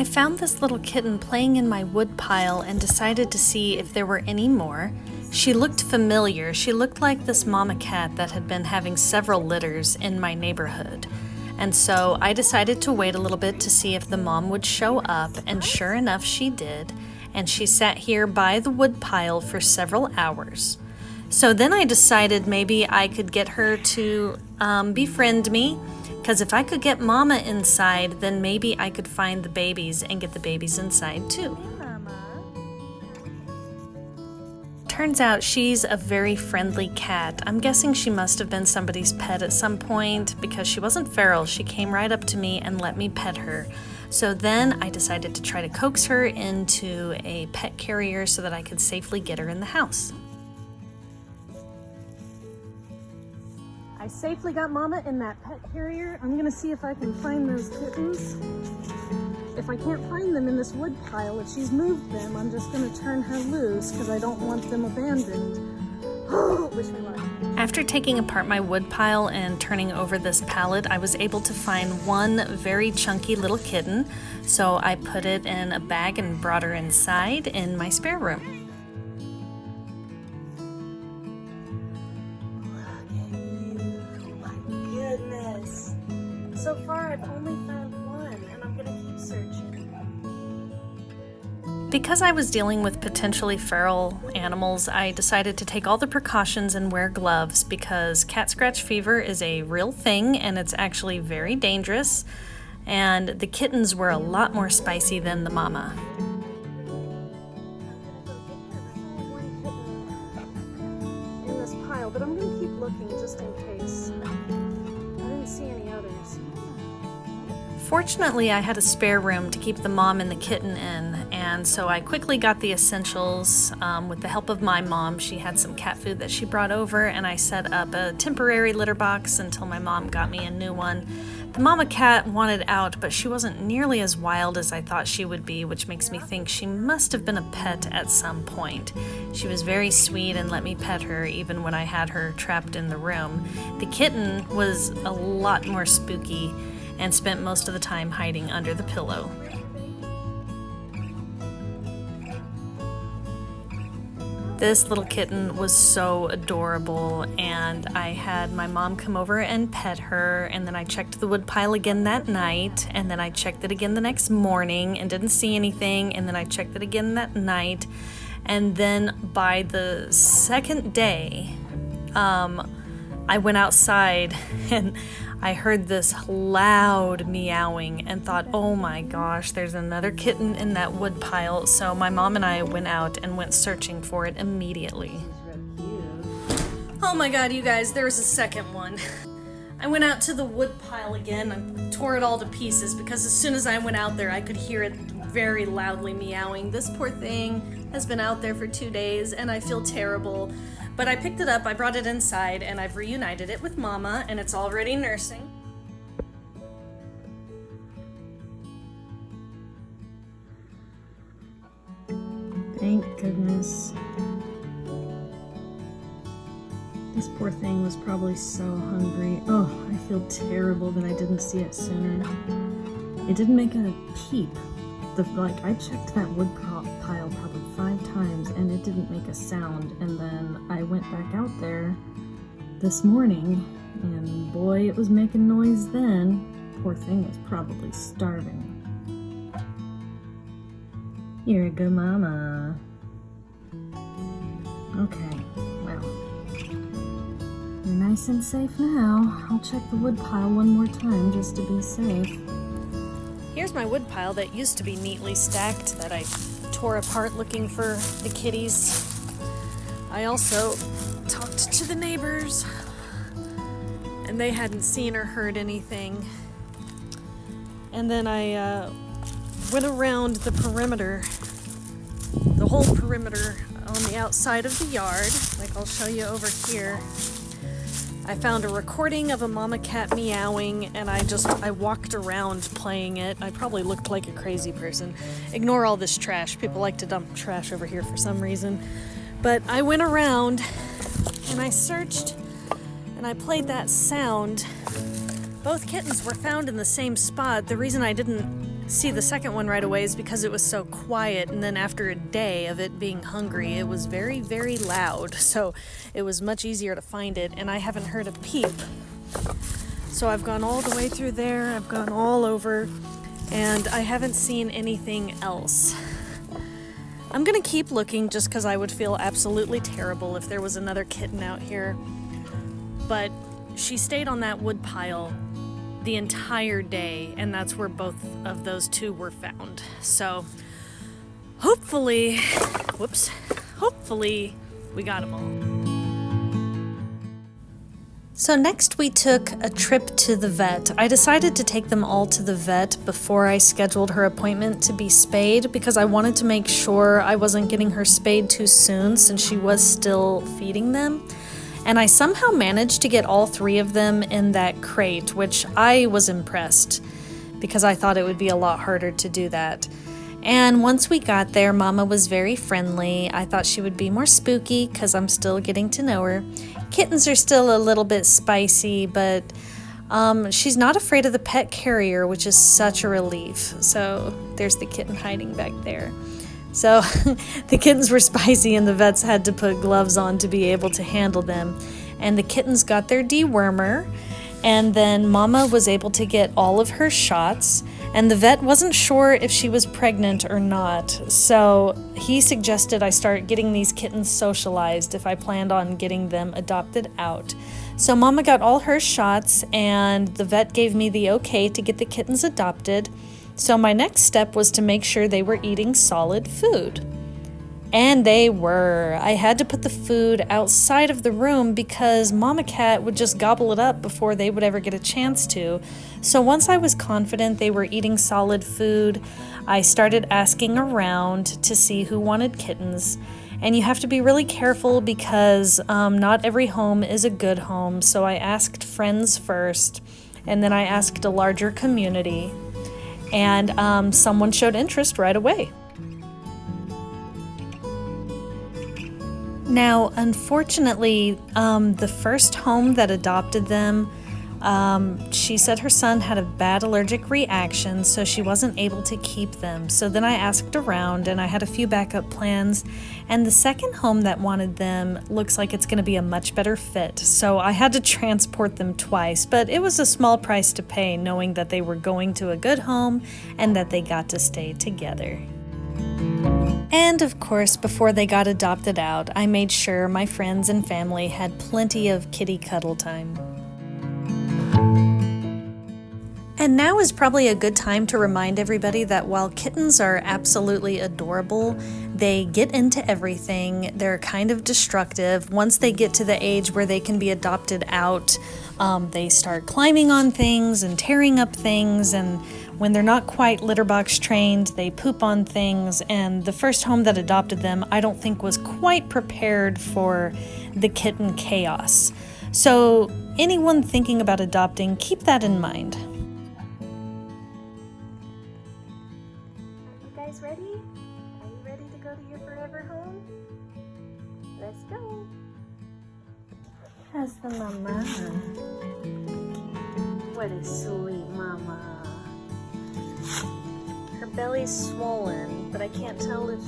I found this little kitten playing in my wood pile and decided to see if there were any more. She looked familiar. She looked like this mama cat that had been having several litters in my neighborhood. And so I decided to wait a little bit to see if the mom would show up, and sure enough she did. And she sat here by the wood pile for several hours. So then I decided maybe I could get her to befriend me. Because if I could get Mama inside, then maybe I could find the babies and get the babies inside too. Hey, Mama. Turns out she's a very friendly cat. I'm guessing she must have been somebody's pet at some point because she wasn't feral. She came right up to me and let me pet her. So then I decided to try to coax her into a pet carrier so that I could safely get her in the house. I safely got Mama in that pet carrier. I'm gonna see if I can find those kittens. If I can't find them in this wood pile, if she's moved them, I'm just gonna turn her loose because I don't want them abandoned. Wish me luck. After taking apart my wood pile and turning over this pallet, I was able to find one very chunky little kitten. So I put it in a bag and brought her inside in my spare room. So far, I've only found one, and I'm gonna keep searching. Because I was dealing with potentially feral animals, I decided to take all the precautions and wear gloves because cat scratch fever is a real thing, and it's actually very dangerous. And the kittens were a lot more spicy than the mama. In this pile, but I'm gonna keep looking just in case. I didn't see any others. Fortunately, I had a spare room to keep the mom and the kitten in, and so I quickly got the essentials. With the help of my mom, she had some cat food that she brought over, and I set up a temporary litter box until my mom got me a new one. The mama cat wanted out, but she wasn't nearly as wild as I thought she would be, which makes me think she must have been a pet at some point. She was very sweet and let me pet her even when I had her trapped in the room. The kitten was a lot more spooky and spent most of the time hiding under the pillow. This little kitten was so adorable, and I had my mom come over and pet her, and then I checked the wood pile again that night, and then I checked it again the next morning and didn't see anything, and then I checked it again that night, and then by the second day, I went outside and I heard this loud meowing and thought, oh my gosh, there's another kitten in that wood pile. So my mom and I went out and went searching for it immediately. Oh my god, you guys, there was a second one. I went out to the wood pile again and tore it all to pieces because as soon as I went out there, I could hear it very loudly meowing. This poor thing has been out there for 2 days and I feel terrible. But I picked it up, I brought it inside, and I've reunited it with Mama, and it's already nursing. Thank goodness. This poor thing was probably so hungry. Oh, I feel terrible that I didn't see it sooner. It didn't make a peep. I checked that wood pile probably 5 times and it didn't make a sound, and then I went back out there this morning and boy, it was making noise then. Poor thing was probably starving. You're a good mama. Okay, well, you're nice and safe now. I'll check the wood pile one more time just to be safe. Here's my wood pile that used to be neatly stacked that I tore apart looking for the kitties. I also talked to the neighbors and they hadn't seen or heard anything. And then I went around the perimeter, the whole perimeter on the outside of the yard, like I'll show you over here. I found a recording of a mama cat meowing, and I walked around playing it. I probably looked like a crazy person. Ignore all this trash. People like to dump trash over here for some reason. But I went around and I searched and I played that sound. Both kittens were found in the same spot. The reason I didn't see the second one right away is because it was so quiet, and then after a day of it being hungry, it was very, very loud, so it was much easier to find it, and I haven't heard a peep. So I've gone all the way through there, I've gone all over, and I haven't seen anything else. I'm gonna keep looking just because I would feel absolutely terrible if there was another kitten out here. But she stayed on that wood pile the entire day, and that's where both of those two were found. So hopefully we got them all. So next we took a trip to the vet. I decided to take them all to the vet before I scheduled her appointment to be spayed because I wanted to make sure I wasn't getting her spayed too soon since she was still feeding them. And I somehow managed to get all 3 of them in that crate, which I was impressed because I thought it would be a lot harder to do that. And once we got there, Mama was very friendly. I thought she would be more spooky because I'm still getting to know her. Kittens are still a little bit spicy, but she's not afraid of the pet carrier, which is such a relief. So there's the kitten hiding back there. So the kittens were spicy and the vets had to put gloves on to be able to handle them. And the kittens got their dewormer, and then Mama was able to get all of her shots, and the vet wasn't sure if she was pregnant or not. So he suggested I start getting these kittens socialized if I planned on getting them adopted out. So Mama got all her shots, and the vet gave me the okay to get the kittens adopted. So my next step was to make sure they were eating solid food. And they were. I had to put the food outside of the room because Mama Cat would just gobble it up before they would ever get a chance to. So once I was confident they were eating solid food, I started asking around to see who wanted kittens. And you have to be really careful because not every home is a good home. So I asked friends first, and then I asked a larger community. And someone showed interest right away. Now, unfortunately, the first home that adopted them, she said her son had a bad allergic reaction, so she wasn't able to keep them. So then I asked around, and I had a few backup plans, and the second home that wanted them looks like it's going to be a much better fit. So I had to transport them twice, but it was a small price to pay knowing that they were going to a good home and that they got to stay together. And of course, before they got adopted out, I made sure my friends and family had plenty of kitty cuddle time. And now is probably a good time to remind everybody that while kittens are absolutely adorable, they get into everything. They're kind of destructive. Once they get to the age where they can be adopted out, they start climbing on things and tearing up things, and when they're not quite litter box trained, they poop on things, and the first home that adopted them, I don't think was quite prepared for the kitten chaos. So anyone thinking about adopting, keep that in mind. Are you guys ready? Are you ready to go to your forever home? Let's go. How's the mama? What a sweet mama. Her belly's swollen, but I can't tell if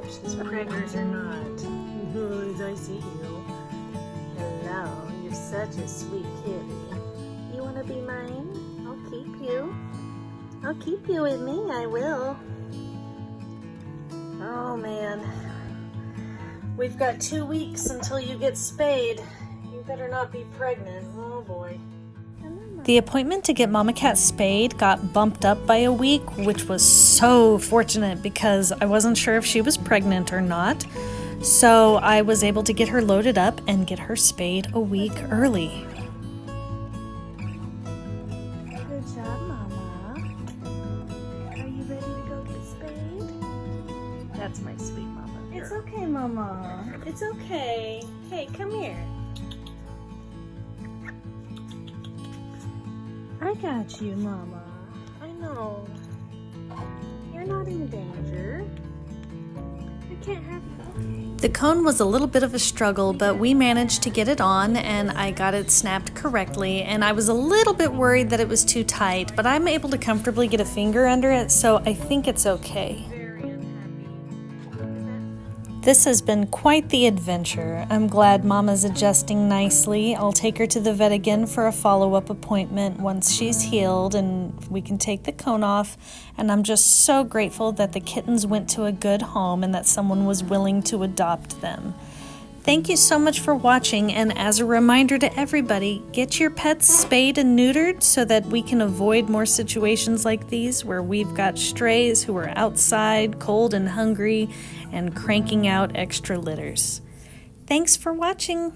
she's pregnant or not. I see you. Hello, you're such a sweet kitty. You want to be mine? I'll keep you. I'll keep you with me, I will. Oh man. We've got 2 weeks until you get spayed. You better not be pregnant. Oh boy. The appointment to get Mama Cat spayed got bumped up by a week, which was so fortunate because I wasn't sure if she was pregnant or not. So I was able to get her loaded up and get her spayed a week early. Good job, Mama. Are you ready to go get spayed? That's my sweet mama. It's okay, Mama. It's okay. Hey, come here. I got you, Mama. I know. You're not in danger. I can't have you. The cone was a little bit of a struggle, but we managed to get it on and I got it snapped correctly, and I was a little bit worried that it was too tight, but I'm able to comfortably get a finger under it, so I think it's okay. This has been quite the adventure. I'm glad Mama's adjusting nicely. I'll take her to the vet again for a follow-up appointment once she's healed and we can take the cone off. And I'm just so grateful that the kittens went to a good home and that someone was willing to adopt them. Thank you so much for watching, and as a reminder to everybody, get your pets spayed and neutered so that we can avoid more situations like these where we've got strays who are outside, cold and hungry, and cranking out extra litters. Thanks for watching.